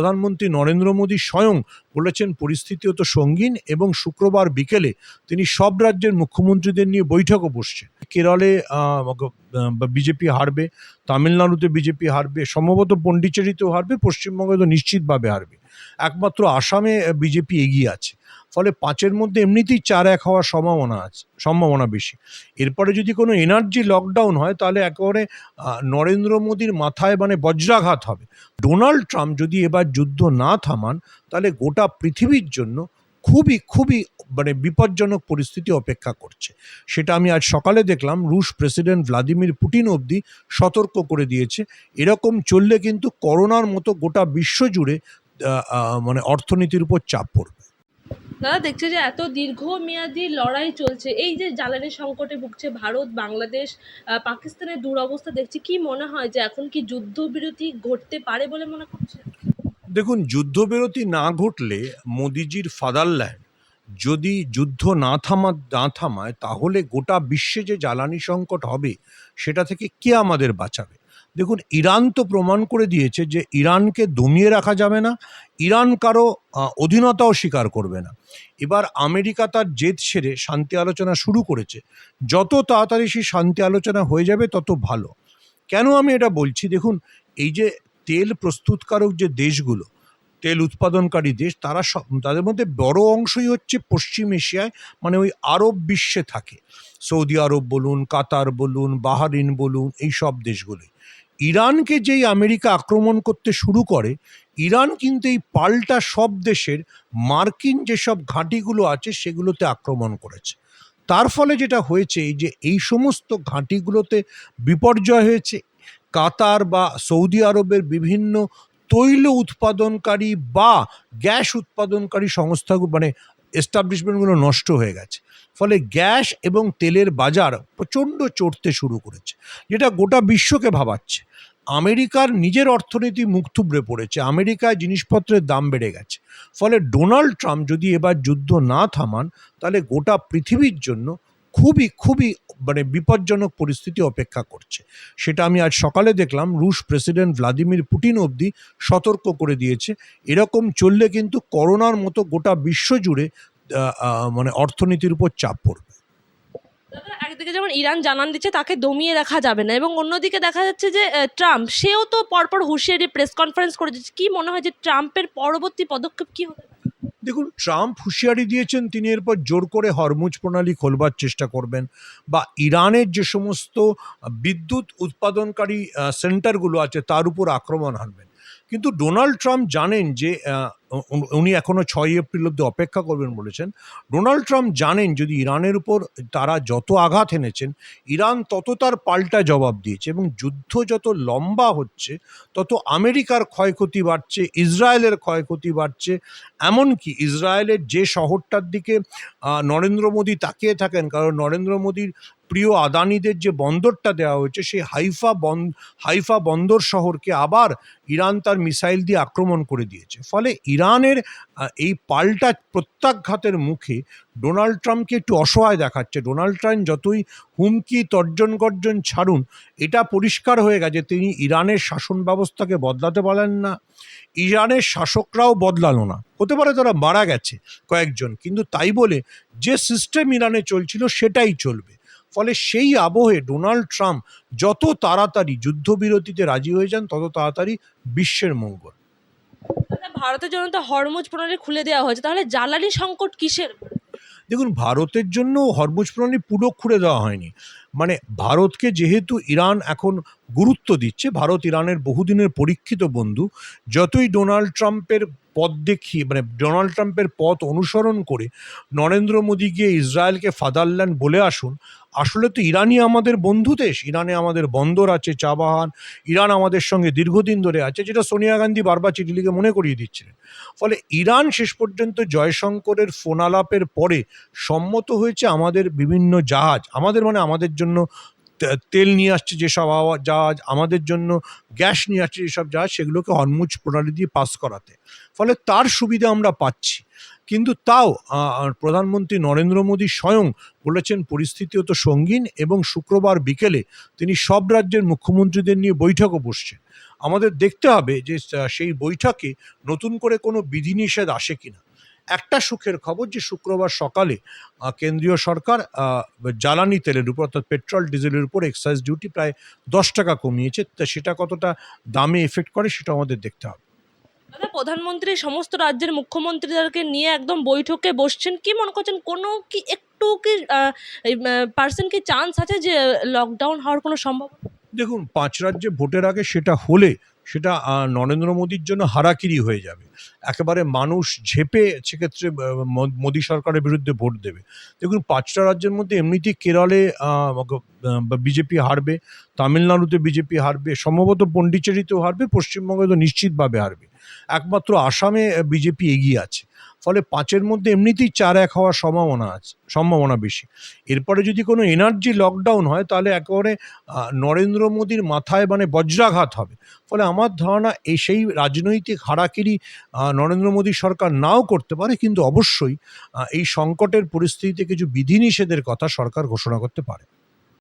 প্রধানমন্ত্রী নরেন্দ্র মোদী স্বয়ং বলেছেন পরিস্থিতি অত সঙ্গীন এবং শুক্রবার বিকেলে তিনি সব রাজ্যের মুখ্যমন্ত্রীদের নিয়ে বৈঠকও বসছেন। কেরলে বিজেপি হারবে, তামিলনাড়ুতে বিজেপি হারবে, সম্ভবত পন্ডিচেরিতেও হারবে, পশ্চিমবঙ্গে তো নিশ্চিতভাবে হারবে। একমাত্র আসামে বিজেপি এগিয়ে আছে। ফলে 5-এর মধ্যে এমনিতেই 4-1 হওয়ার সম্ভাবনা বেশি। এরপরে যদি কোনো এনার্জি লকডাউন হয় তাহলে একেবারে নরেন্দ্র মোদীর মাথায় বজ্রাঘাত হবে। ডোনাল্ড ট্রাম্প যদি এবার যুদ্ধ না থামান তাহলে গোটা পৃথিবীর জন্য খুবই বিপজ্জনক পরিস্থিতি অপেক্ষা করছে। সেটা আমি আজ সকালে দেখলাম, রুশ প্রেসিডেন্ট ভ্লাদিমির পুতিন অবধি সতর্ক করে দিয়েছে। এরকম চললে কিন্তু করোনার মতো গোটা বিশ্ব জুড়ে অর্থনীতির উপর চাপ পড়বে। দাদা, দেখছে যে এত দীর্ঘমেয়াদী লড়াই চলছে, এই যে জ্বালানি সংকটে ভুগছে ভারত, বাংলাদেশ, পাকিস্তানের দুরবস্থা দেখছি, কি মনে হয় যে এখন কি যুদ্ধবিরতি ঘটতে পারে বলে মনে করছে? দেখুন, যুদ্ধবিরতি না ঘটলে মোদিজির ফাদারল্যান্ড যদি যুদ্ধ না থামায় তাহলে গোটা বিশ্বে যে জ্বালানি সংকট হবে সেটা থেকে কে আমাদের বাঁচাবে? দেখুন, ইরান তো প্রমাণ করে দিয়েছে যে ইরানকে দমিয়ে রাখা যাবে না, ইরান কারো অধীনতাও স্বীকার করবে না। এবার আমেরিকা তার জেদ সেরে শান্তি আলোচনা শুরু করেছে। যত তাড়াতাড়ি সেই শান্তি আলোচনা হয়ে যাবে তত ভালো। কেন আমি এটা বলছি? দেখুন, এই যে তেল প্রস্তুতকারক যে দেশগুলো, তেল উৎপাদনকারী দেশ, তাদের মধ্যে বড় অংশই হচ্ছে পশ্চিম এশিয়ায়, ওই আরব বিশ্বে থাকে। সৌদি আরব বলুন, কাতার বলুন, বাহারিন বলুন, এই সব দেশগুলোই। ইরানকে যেই আমেরিকা আক্রমণ করতে শুরু করে, ইরান কিন্তু এই পাল্টা সব দেশের মার্কিন যেসব ঘাঁটিগুলো আছে সেগুলোতে আক্রমণ করেছে। তার ফলে যেটা হয়েছে, এই সমস্ত ঘাঁটিগুলোতে বিপর্যয় হয়েছে। কাতার বা সৌদি আরবের বিভিন্ন তৈল উৎপাদনকারী বা গ্যাস উৎপাদনকারী সংস্থাগুলো এস্টাবলিশমেন্টগুলো নষ্ট হয়ে গেছে। ফলে গ্যাস এবং তেলের বাজার প্রচণ্ড চড়তে শুরু করেছে, যেটা গোটা বিশ্বকে ভাবাচ্ছে। আমেরিকার নিজের অর্থনীতি মুখ থুবড়ে পড়েছে, আমেরিকায় জিনিসপত্রের দাম বেড়ে গেছে। ফলে ডোনাল্ড ট্রাম্প যদি এবার যুদ্ধ না থামান তাহলে গোটা পৃথিবীর জন্য খুবই বিপজ্জনক পরিস্থিতি অপেক্ষা করছে। সেটা আমি আজ সকালে দেখলাম, রুশ প্রেসিডেন্ট ভ্লাদিমির পুতিন অবধি সতর্ক করে দিয়েছে। এরকম চললে কিন্তু করোনার মতো গোটা বিশ্ব জুড়ে অর্থনীতির উপর চাপ পড়বে। দাদা, একদিকে যেমন ইরান জানান দিচ্ছে তাকে দমিয়ে রাখা যাবে না, এবং অন্যদিকে দেখা যাচ্ছে যে ট্রাম্প সেও তো পরপর হুঁশিয়ারি প্রেস কনফারেন্স করে দিচ্ছে। কি মনে হয় যে ট্রাম্পের পরবর্তী পদক্ষেপ কি হতে পারে? দেখুন, ট্রাম্প হুঁশিয়ারি দিয়েছেন তিনি এরপর জোর করে হরমুজ প্রণালী খোলবার চেষ্টা করবেন, বা ইরানের যে সমস্ত বিদ্যুৎ উৎপাদনকারী সেন্টারগুলো আছে তার উপর আক্রমণ হানবেন। কিন্তু ডোনাল্ড ট্রাম্প জানেন যে উনি এখনও 6 এপ্রিল অব্দি অপেক্ষা করবেন বলেছেন। ডোনাল্ড ট্রাম্প জানেন যদি ইরানের উপর তারা যত আঘাত এনেছেন, ইরান তত তার পাল্টা জবাব দিয়েছে, এবং যুদ্ধ যত লম্বা হচ্ছে তত আমেরিকার ক্ষয়ক্ষতি বাড়ছে, ইসরায়েলের ক্ষয়ক্ষতি বাড়ছে। এমনকি ইসরায়েলের যে শহরটার দিকে নরেন্দ্র মোদী তাকিয়ে থাকেন, কারণ নরেন্দ্র মোদীর প্রিয় আদানিদের যে বন্দরটা দেওয়া হয়েছে, সেই হাইফা বন্দর শহরকে আবার ইরান তার মিসাইল দিয়ে আক্রমণ করে দিয়েছে। ফলে ইরানের এই পাল্টা প্রত্যাঘাতের মুখে ডোনাল্ড ট্রাম্পকে একটু অসহায় দেখাচ্ছে। ডোনাল্ড ট্রাম্প যতই হুমকি তর্জন গর্জন ছাড়ুন, এটা পরিষ্কার হয়ে গেছে তিনি ইরানের শাসন ব্যবস্থাকে বদলাতে পারলেন না, ইরানের শাসকরাও বদলালো না। হতে পারে তারা মারা গেছে কয়েকজন, কিন্তু তাই বলে যে সিস্টেম ইরানে চলছিল সেটাই চলবে। ফলে সেই আবহে ডোনাল্ড ট্রাম্প যত তাড়াতাড়ি যুদ্ধবিরতিতে রাজি হয়ে যান তত তাড়াতাড়ি বিশ্বের মঙ্গল। ভারতের জন্য তো হরমুজ প্রণালী খুলে দেওয়া হয়েছে, তাহলে জ্বালানি সংকট কিসের? দেখুন, ভারতের জন্য হরমুজ প্রণালী পুরো খুলে দেওয়া হয়নি। ভারতকে যেহেতু ইরান এখন গুরুত্ব দিচ্ছে, ভারত ইরানের বহুদিনের পরীক্ষিত বন্ধু, যতই ডোনাল্ড ট্রাম্পের ডোনাল্ড ট্রাম্পের পথ অনুসরণ করে নরেন্দ্র মোদী গিয়ে ইসরায়েলকে ফাদারল্যান্ড বলে আসুন, আসলে তো ইরানই আমাদের বন্ধু দেশ। ইরানে আমাদের বন্দর আছে, চা বাগান, ইরান আমাদের সঙ্গে দীর্ঘদিন ধরে আছে, যেটা সোনিয়া গান্ধী বারবার চিঠি লিখে মনে করিয়ে দিচ্ছিলেন। ফলে ইরান শেষ পর্যন্ত জয়শঙ্করের ফোন আলাপের পরে সম্মত হয়েছে আমাদের বিভিন্ন জাহাজ, আমাদের জন্য তেল নিয়ে আসছে যেসব জাহাজ, আমাদের জন্য গ্যাস নিয়ে আসছে যেসব জাহাজ, সেগুলোকে হরমুজ প্রণালী দিয়ে পাস করাতে। ফলে তার সুবিধা আমরা পাচ্ছি। কিন্তু তাও প্রধানমন্ত্রী নরেন্দ্র মোদী স্বয়ং বলেছেন পরিস্থিতি অত সঙ্গীন এবং শুক্রবার বিকেলে তিনি সব রাজ্যের মুখ্যমন্ত্রীদের নিয়ে বৈঠকও বসছেন। আমাদের দেখতে হবে যে সেই বৈঠকে নতুন করে কোনো বিধিনিষেধ আসে কিনা। একটা সুখের খবর যে শুক্রবার সকালে কেন্দ্রীয় সরকার জ্বালানি তেলের উপর অর্থাৎ পেট্রোল ডিজেলের উপর এক্সাইজ ডিউটি প্রায় 10 টাকা কমিয়েছে। তা সেটা কতটা দামে এফেক্ট করে সেটা আমাদের দেখতে হবে। দাদা, প্রধানমন্ত্রী সমস্ত রাজ্যের মুখ্যমন্ত্রীদেরকে নিয়ে একদম বৈঠকে বসছেন, কি মনে করছেন কোনো কি একটু কি পার্সেন্ট কি চান্স আছে যে লকডাউন হওয়ার কোনো সম্ভাবনা? দেখুন, 5 রাজ্যে ভোটের আগে সেটা হলে সেটা নরেন্দ্র মোদীর জন্য হারাকিরি হয়ে যাবে। একেবারে মানুষ ঝেঁপে সেক্ষেত্রে মোদী সরকারের বিরুদ্ধে ভোট দেবে। দেখুন, 5টা রাজ্যের মধ্যে এমনিতেই কেরলে বিজেপি হারবে, তামিলনাড়ুতে বিজেপি হারবে, সম্ভবত পন্ডিচেরিতেও হারবে, পশ্চিমবঙ্গে তো নিশ্চিতভাবে হারবে। একমাত্র আসামে বিজেপি এগিয়ে আছে। ফলে 5 এর মধ্যে এমনিতেই 4-1 হওয়ার সম্ভাবনা বেশি। এরপরে যদি কোনো এনার্জি লকডাউন হয় তাহলে একেবারে নরেন্দ্র মোদীর মাথায় মানে বজ্রাঘাত হবে। ফলে আমার ধারণা সেই রাজনৈতিক হারাকিরি নরেন্দ্র মোদী সরকার নাও করতে পারে, কিন্তু অবশ্যই এই সংকটের পরিস্থিতিতে কিছু বিধিনিষেধের কথা সরকার ঘোষণা করতে পারে।